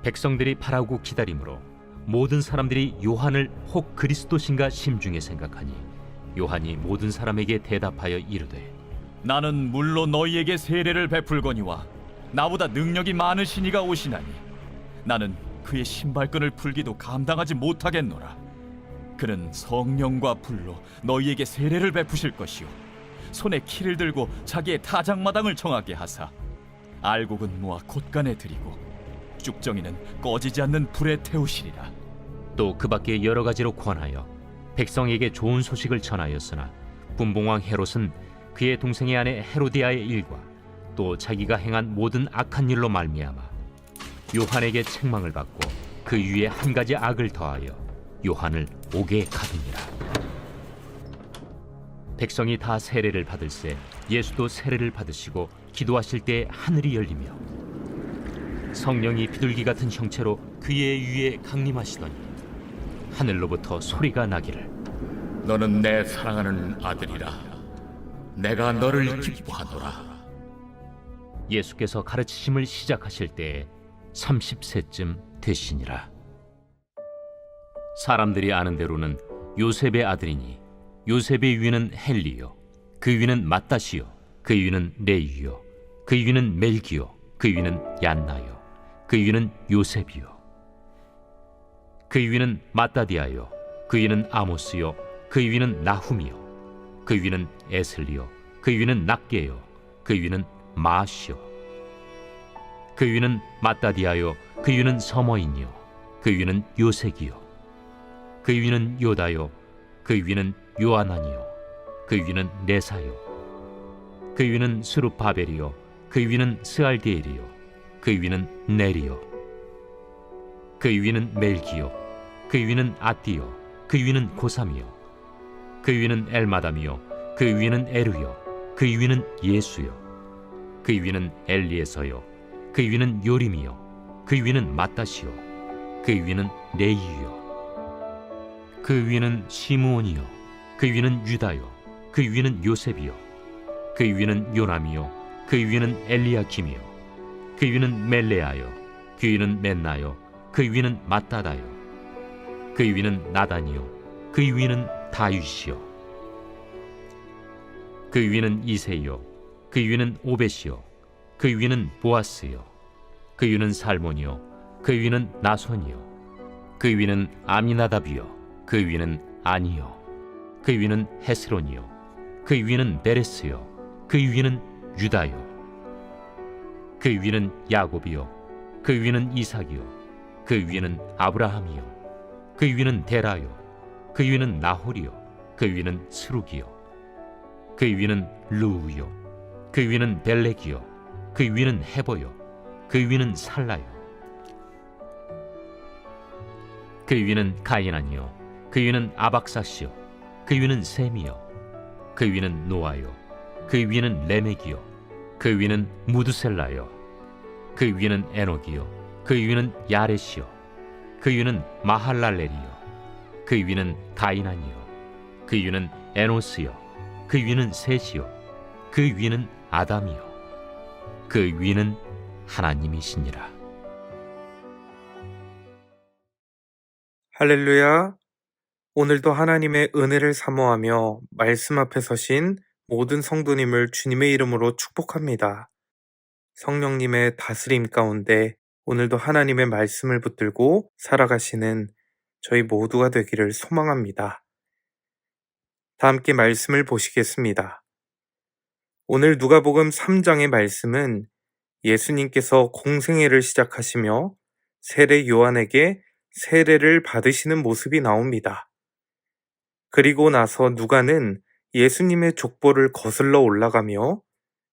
백성들이 바라고 기다림으로 모든 사람들이 요한을 혹 그리스도신가 심중에 생각하니 요한이 모든 사람에게 대답하여 이르되 나는 물로 너희에게 세례를 베풀거니와 나보다 능력이 많으신 이가 오시나니 나는 그의 신발끈을 풀기도 감당하지 못하겠노라. 그는 성령과 불로 너희에게 세례를 베푸실 것이요 손에 키를 들고 자기의 타작마당을 정하게 하사 알곡은 모아 곶간에 들이고 쭉정이는 꺼지지 않는 불에 태우시리라. 또 그 밖에 여러 가지로 권하여 백성에게 좋은 소식을 전하였으나 분봉왕 헤롯은 그의 동생의 아내 헤로디아의 일과 또 자기가 행한 모든 악한 일로 말미암아 요한에게 책망을 받고 그 위에 한 가지 악을 더하여 요한을 옥에 가두니라. 백성이 다 세례를 받을새 예수도 세례를 받으시고 기도하실 때 하늘이 열리며 성령이 비둘기 같은 형체로 그의 위에 강림하시더니 하늘로부터 소리가 나기를 너는 내 사랑하는 아들이라. 내가 너를 기뻐하노라. 예수께서 가르치심을 시작하실 때에 30세쯤 되시니라. 사람들이 아는 대로는 요셉의 아들이니 요셉의 위는 헬리요 그 위는 맏다시요 그 위는 레위요 그 위는 멜기요 그 위는 얀나요 그 위는 요셉이요 그 위는 마따디아요 그 위는 아모스요 그 위는 나훔이요 그 위는 에슬리요 그 위는 낫게요 그 위는 마시요 그 위는 마따디아요 그 위는 서머인이요 그 위는 요색이요 그 위는 요다요 그 위는 요아난이요 그 위는 네사요 그 위는 스룹바벨이요 그 위는 스알디엘이요 그 위는 네리요 그 위는 멜기요 그 위는 아띠요 그 위는 고삼이요 그 위는 엘마담이요 그 위는 에루요 그 위는 예수요 그 위는 엘리에서요 그 위는 요림이요 그 위는 맏다시요 그 위는 레이유요 그 위는 시므온이요 그 위는 유다요 그 위는 요셉이요 그 위는 요남이요 그 위는 엘리야킴이요 그 위는 멜레아요 그 위는 멘나요 그 위는 마따다요 그 위는 나단이요 그 위는 다윗이요 그 위는 이세요 그 위는 오벳이요 그 위는 보아스요 그 위는 살몬이요 그 위는 나손이요 그 위는 아미나답이요 그 위는 아니요 그 위는 헤스론이요 그 위는 베레스요 그 위는 유다요 그 위는 야곱이요 그 위는 이삭이요 그 위는 아브라함이요 그 위는 데라요 그 위는 나홀이요 그 위는 스룩이요 그 위는 루우요 그 위는 벨렉이요 그 위는 헤보요 그 위는 살라요 그 위는 가이난이요 그 위는 아박사시요 그 위는 셈이요 그 위는 노아요 그 위는 레멕이요 그 위는 무드셀라요 그 위는 에녹이요 그 위는 야렛이요 그 위는 마할랄렐이요 그 위는 가이난이요 그 위는 에노스요 그 위는 셋이요 그 위는 아담이요 그 위는 하나님이시니라. 할렐루야. 오늘도 하나님의 은혜를 사모하며 말씀 앞에 서신 모든 성도님을 주님의 이름으로 축복합니다. 성령님의 다스림 가운데 오늘도 하나님의 말씀을 붙들고 살아가시는 저희 모두가 되기를 소망합니다. 다 함께 말씀을 보시겠습니다. 오늘 누가복음 3장의 말씀은 예수님께서 공생애를 시작하시며 세례 요한에게 세례를 받으시는 모습이 나옵니다. 그리고 나서 누가는 예수님의 족보를 거슬러 올라가며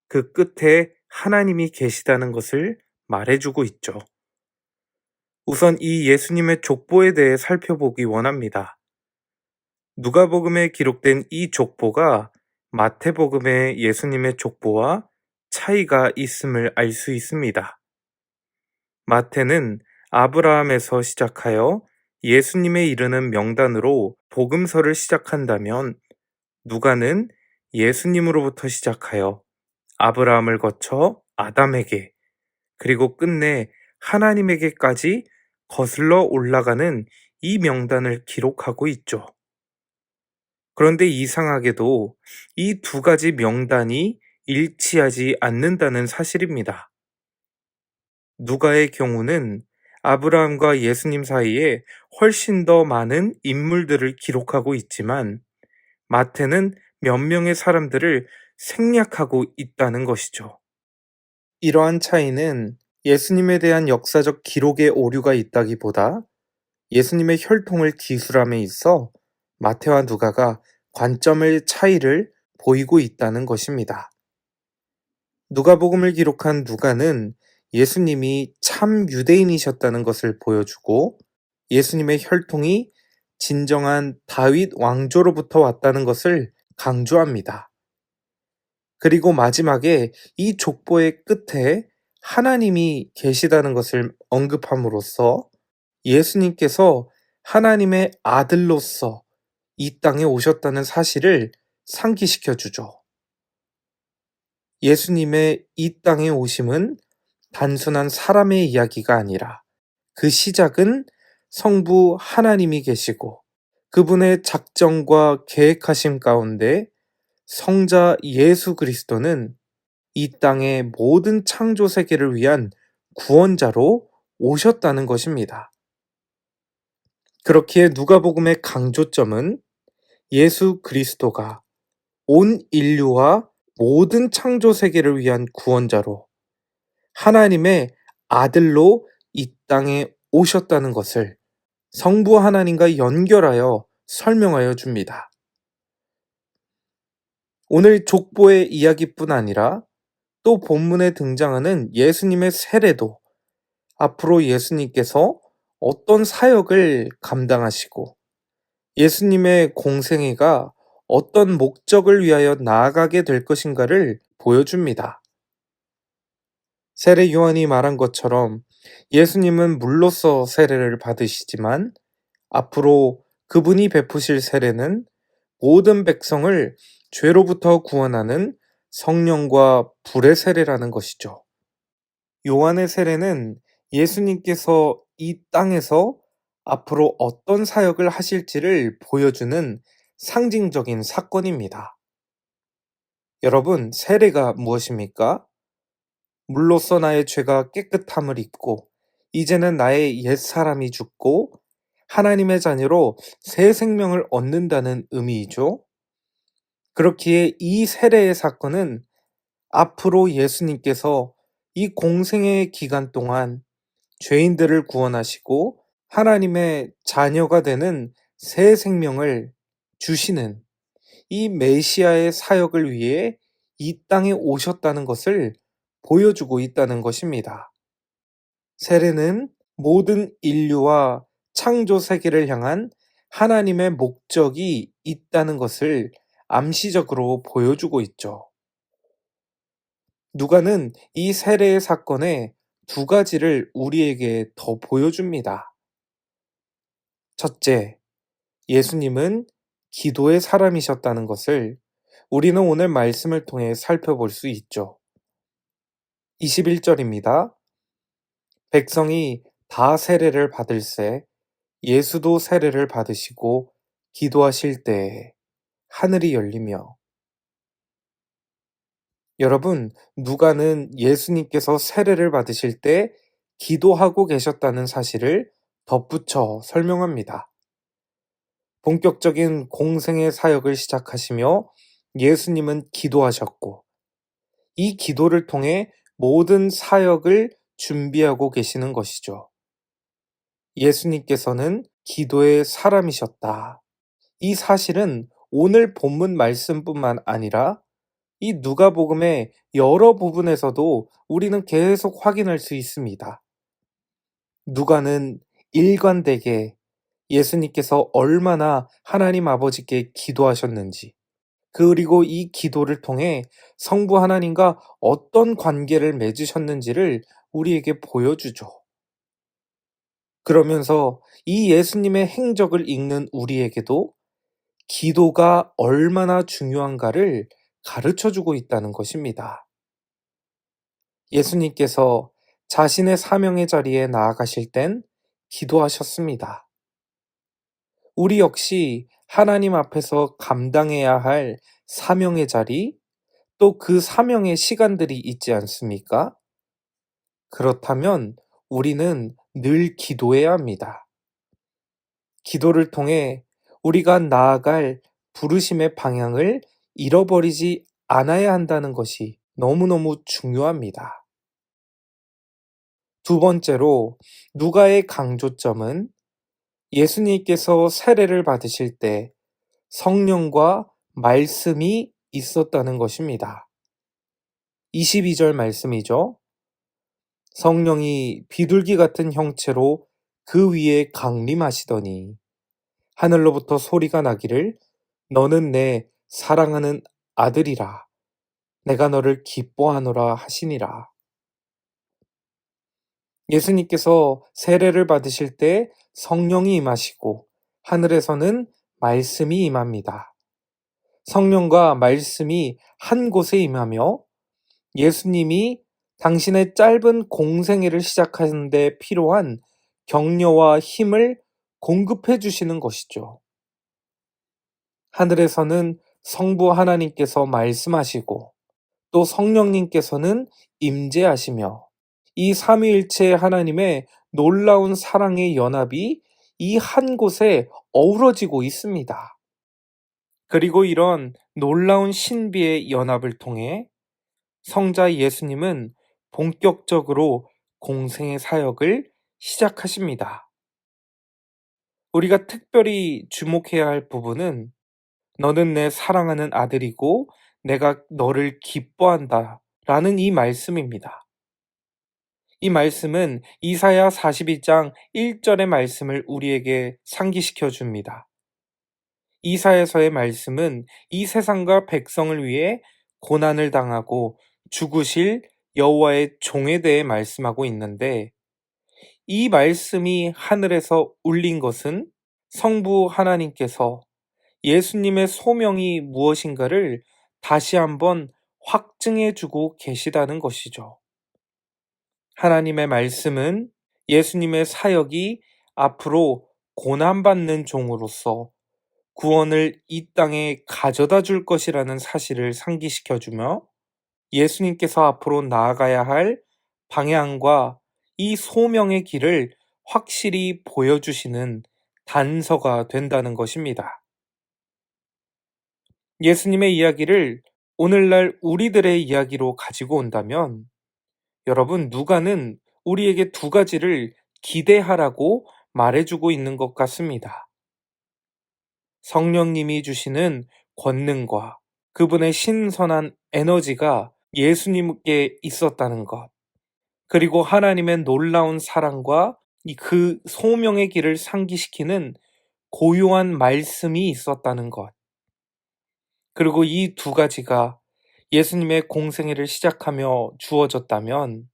그 끝에 하나님이 계시다는 것을 말해주고 있죠. 우선 이 예수님의 족보에 대해 살펴보기 원합니다. 누가복음에 기록된 이 족보가 마태복음의 예수님의 족보와 차이가 있음을 알 수 있습니다. 마태는 아브라함에서 시작하여 예수님에 이르는 명단으로 복음서를 시작한다면 누가는 예수님으로부터 시작하여 아브라함을 거쳐 아담에게 그리고 끝내 하나님에게까지 거슬러 올라가는 이 명단을 기록하고 있죠. 그런데 이상하게도 이 두 가지 명단이 일치하지 않는다는 사실입니다. 누가의 경우는 아브라함과 예수님 사이에 훨씬 더 많은 인물들을 기록하고 있지만 마태는 몇 명의 사람들을 생략하고 있다는 것이죠. 이러한 차이는 예수님에 대한 역사적 기록의 오류가 있다기보다 예수님의 혈통을 기술함에 있어 마태와 누가가 관점의 차이를 보이고 있다는 것입니다. 누가복음을 기록한 누가는 예수님이 참 유대인이셨다는 것을 보여주고 예수님의 혈통이 진정한 다윗 왕조로부터 왔다는 것을 강조합니다. 그리고 마지막에 이 족보의 끝에 하나님이 계시다는 것을 언급함으로써 예수님께서 하나님의 아들로서 이 땅에 오셨다는 사실을 상기시켜 주죠. 예수님의 이 땅에 오심은 단순한 사람의 이야기가 아니라 그 시작은 성부 하나님이 계시고 그분의 작정과 계획하심 가운데 성자 예수 그리스도는 이 땅의 모든 창조 세계를 위한 구원자로 오셨다는 것입니다. 그렇기에 누가복음의 강조점은 예수 그리스도가 온 인류와 모든 창조 세계를 위한 구원자로 하나님의 아들로 이 땅에 오셨다는 것을 성부 하나님과 연결하여 설명하여 줍니다. 오늘 족보의 이야기뿐 아니라 또 본문에 등장하는 예수님의 세례도 앞으로 예수님께서 어떤 사역을 감당하시고 예수님의 공생애가 어떤 목적을 위하여 나아가게 될 것인가를 보여줍니다. 세례 요한이 말한 것처럼 예수님은 물로써 세례를 받으시지만 앞으로 그분이 베푸실 세례는 모든 백성을 죄로부터 구원하는 성령과 불의 세례라는 것이죠. 요한의 세례는 예수님께서 이 땅에서 앞으로 어떤 사역을 하실지를 보여주는 상징적인 사건입니다. 여러분, 세례가 무엇입니까? 물로써 나의 죄가 깨끗함을 입고 이제는 나의 옛사람이 죽고 하나님의 자녀로 새 생명을 얻는다는 의미이죠. 그렇기에 이 세례의 사건은 앞으로 예수님께서 이 공생의 기간 동안 죄인들을 구원하시고 하나님의 자녀가 되는 새 생명을 주시는 이 메시아의 사역을 위해 이 땅에 오셨다는 것을 보여주고 있다는 것입니다. 세례는 모든 인류와 창조 세계를 향한 하나님의 목적이 있다는 것을 암시적으로 보여주고 있죠. 누가는 이 세례의 사건의 두 가지를 우리에게 더 보여줍니다. 첫째, 예수님은 기도의 사람이셨다는 것을 우리는 오늘 말씀을 통해 살펴볼 수 있죠. 21절입니다. 백성이 다 세례를 받을새 예수도 세례를 받으시고 기도하실 때에 하늘이 열리며. 여러분, 누가는 예수님께서 세례를 받으실 때 기도하고 계셨다는 사실을 덧붙여 설명합니다. 본격적인 공생의 사역을 시작하시며 예수님은 기도하셨고 이 기도를 통해 모든 사역을 준비하고 계시는 것이죠. 예수님께서는 기도의 사람이셨다. 이 사실은 오늘 본문 말씀뿐만 아니라 이 누가복음의 여러 부분에서도 우리는 계속 확인할 수 있습니다. 누가는 일관되게 예수님께서 얼마나 하나님 아버지께 기도하셨는지, 그리고 이 기도를 통해 성부 하나님과 어떤 관계를 맺으셨는지를 우리에게 보여주죠. 그러면서 이 예수님의 행적을 읽는 우리에게도 기도가 얼마나 중요한가를 가르쳐주고 있다는 것입니다. 예수님께서 자신의 사명의 자리에 나아가실 땐 기도하셨습니다. 우리 역시 하나님 앞에서 감당해야 할 사명의 자리, 또 그 사명의 시간들이 있지 않습니까? 그렇다면 우리는 늘 기도해야 합니다. 기도를 통해 우리가 나아갈 부르심의 방향을 잃어버리지 않아야 한다는 것이 너무너무 중요합니다. 두 번째로 누가의 강조점은 예수님께서 세례를 받으실 때 성령과 말씀이 있었다는 것입니다. 22절 말씀이죠. 성령이 비둘기 같은 형체로 그 위에 강림하시더니 하늘로부터 소리가 나기를 너는 내 사랑하는 아들이라 내가 너를 기뻐하노라 하시니라. 예수님께서 세례를 받으실 때 성령이 임하시고 하늘에서는 말씀이 임합니다. 성령과 말씀이 한 곳에 임하며 예수님이 당신의 짧은 공생애를 시작하는 데 필요한 격려와 힘을 공급해 주시는 것이죠. 하늘에서는 성부 하나님께서 말씀하시고 또 성령님께서는 임재하시며 이 삼위일체 하나님의 놀라운 사랑의 연합이 이 한 곳에 어우러지고 있습니다. 그리고 이런 놀라운 신비의 연합을 통해 성자 예수님은 본격적으로 공생의 사역을 시작하십니다. 우리가 특별히 주목해야 할 부분은 너는 내 사랑하는 아들이고 내가 너를 기뻐한다 라는 이 말씀입니다. 이 말씀은 이사야 42장 1절의 말씀을 우리에게 상기시켜 줍니다. 이사야서의 말씀은 이 세상과 백성을 위해 고난을 당하고 죽으실 여호와의 종에 대해 말씀하고 있는데 이 말씀이 하늘에서 울린 것은 성부 하나님께서 예수님의 소명이 무엇인가를 다시 한번 확증해 주고 계시다는 것이죠. 하나님의 말씀은 예수님의 사역이 앞으로 고난받는 종으로서 구원을 이 땅에 가져다 줄 것이라는 사실을 상기시켜 주며 예수님께서 앞으로 나아가야 할 방향과 이 소명의 길을 확실히 보여주시는 단서가 된다는 것입니다. 예수님의 이야기를 오늘날 우리들의 이야기로 가지고 온다면 여러분, 누가는 우리에게 두 가지를 기대하라고 말해주고 있는 것 같습니다. 성령님이 주시는 권능과 그분의 신선한 에너지가 예수님께 있었다는 것, 그리고 하나님의 놀라운 사랑과 그 소명의 길을 상기시키는 고요한 말씀이 있었다는 것, 그리고 이 두 가지가 예수님의 공생애를 시작하며 주어졌다면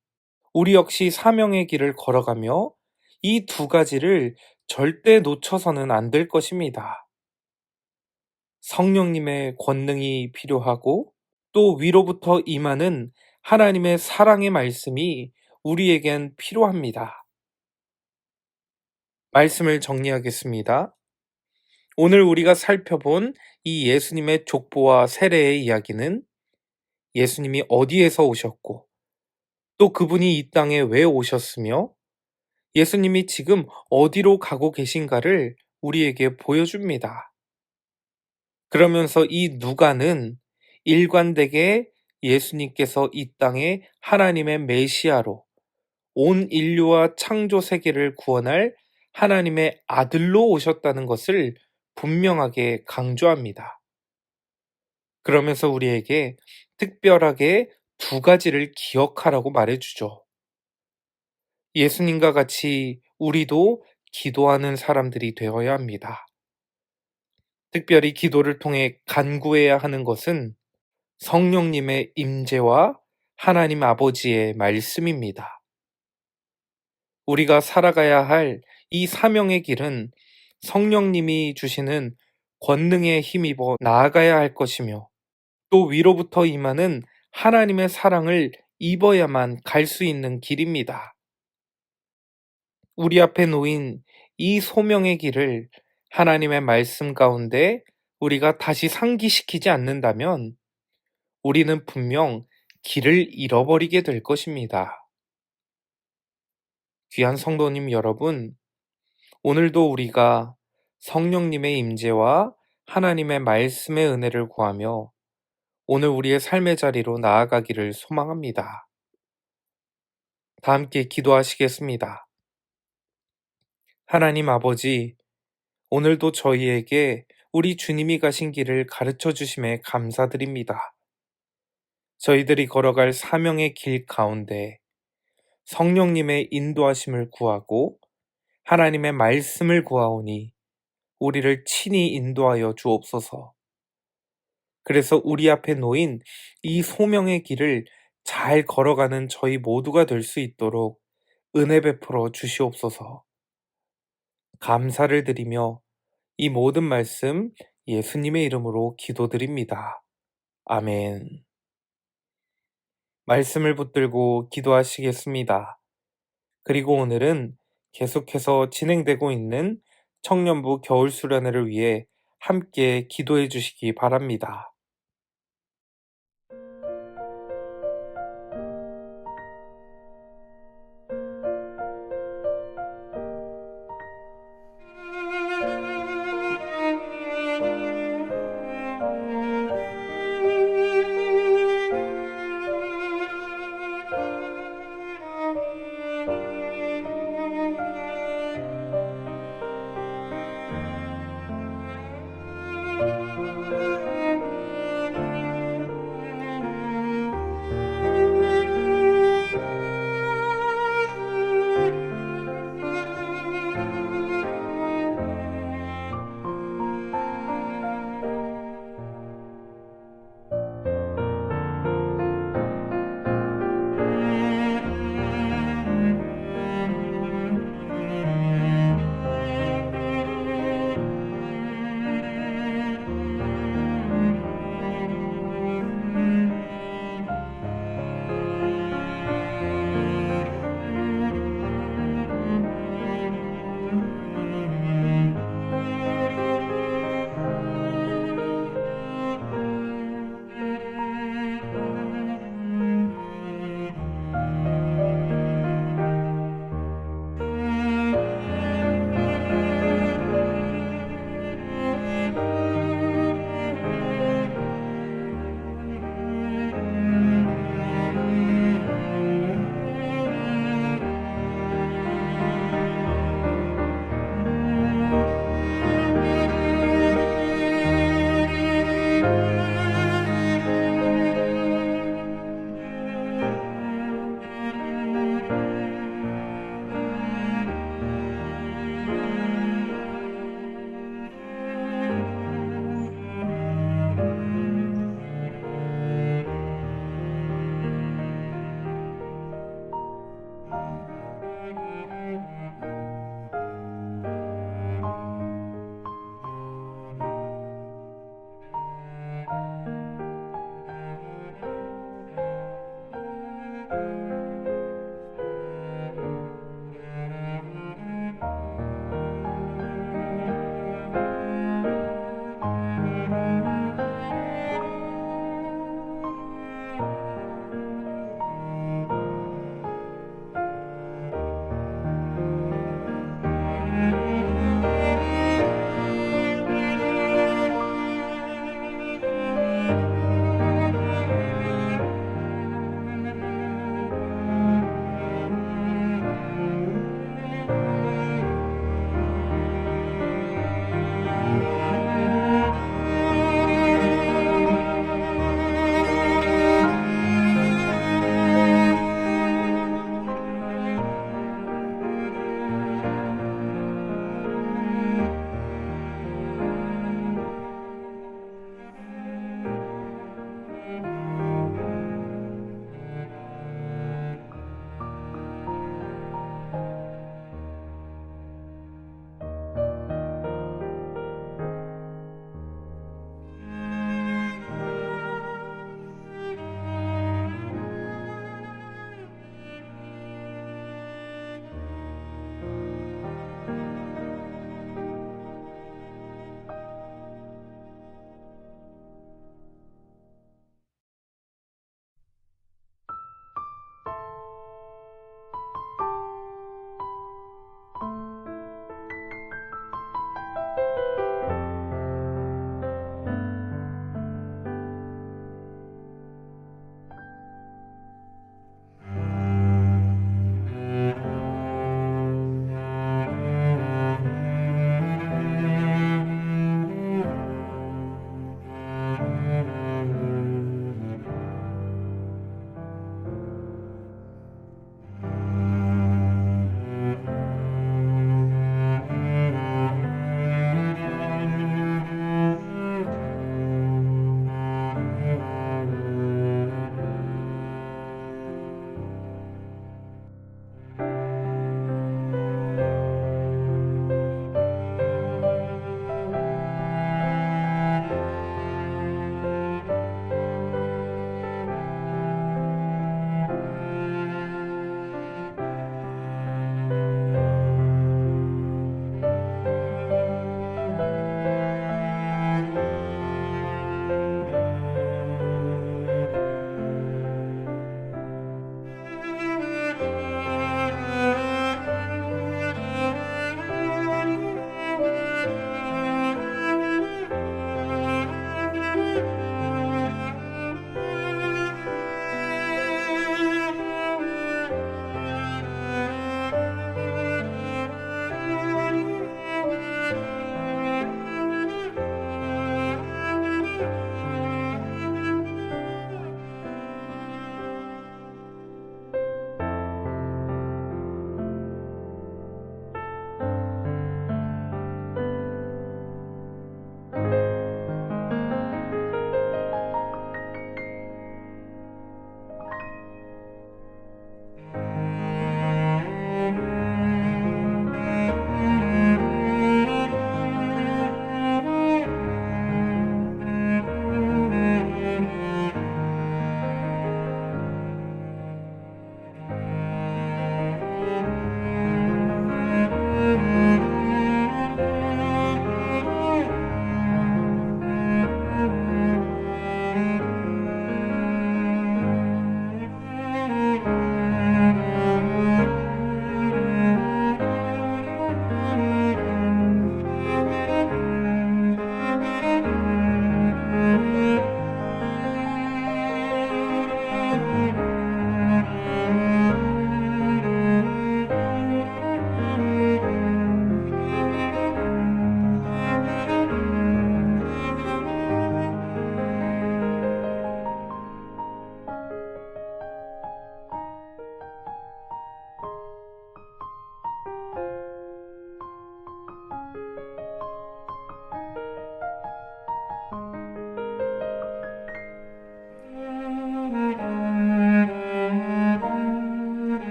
우리 역시 사명의 길을 걸어가며 이 두 가지를 절대 놓쳐서는 안 될 것입니다. 성령님의 권능이 필요하고 또 위로부터 임하는 하나님의 사랑의 말씀이 우리에겐 필요합니다. 말씀을 정리하겠습니다. 오늘 우리가 살펴본 이 예수님의 족보와 세례의 이야기는 예수님이 어디에서 오셨고 또 그분이 이 땅에 왜 오셨으며 예수님이 지금 어디로 가고 계신가를 우리에게 보여줍니다. 그러면서 이 누가는 일관되게 예수님께서 이 땅에 하나님의 메시아로 온 인류와 창조 세계를 구원할 하나님의 아들로 오셨다는 것을 분명하게 강조합니다. 그러면서 우리에게 특별하게 두 가지를 기억하라고 말해주죠. 예수님과 같이 우리도 기도하는 사람들이 되어야 합니다. 특별히 기도를 통해 간구해야 하는 것은 성령님의 임재와 하나님 아버지의 말씀입니다. 우리가 살아가야 할 이 사명의 길은 성령님이 주시는 권능에 힘입어 나아가야 할 것이며 또 위로부터 임하는 하나님의 사랑을 입어야만 갈 수 있는 길입니다. 우리 앞에 놓인 이 소명의 길을 하나님의 말씀 가운데 우리가 다시 상기시키지 않는다면 우리는 분명 길을 잃어버리게 될 것입니다. 귀한 성도님 여러분, 오늘도 우리가 성령님의 임재와 하나님의 말씀의 은혜를 구하며 오늘 우리의 삶의 자리로 나아가기를 소망합니다. 다 함께 기도하시겠습니다. 하나님 아버지, 오늘도 저희에게 우리 주님이 가신 길을 가르쳐 주심에 감사드립니다. 저희들이 걸어갈 사명의 길 가운데 성령님의 인도하심을 구하고 하나님의 말씀을 구하오니 우리를 친히 인도하여 주옵소서. 그래서 우리 앞에 놓인 이 소명의 길을 잘 걸어가는 저희 모두가 될 수 있도록 은혜 베풀어 주시옵소서. 감사를 드리며 이 모든 말씀 예수님의 이름으로 기도드립니다. 아멘. 말씀을 붙들고 기도하시겠습니다. 그리고 오늘은 계속해서 진행되고 있는 청년부 겨울수련회를 위해 함께 기도해 주시기 바랍니다.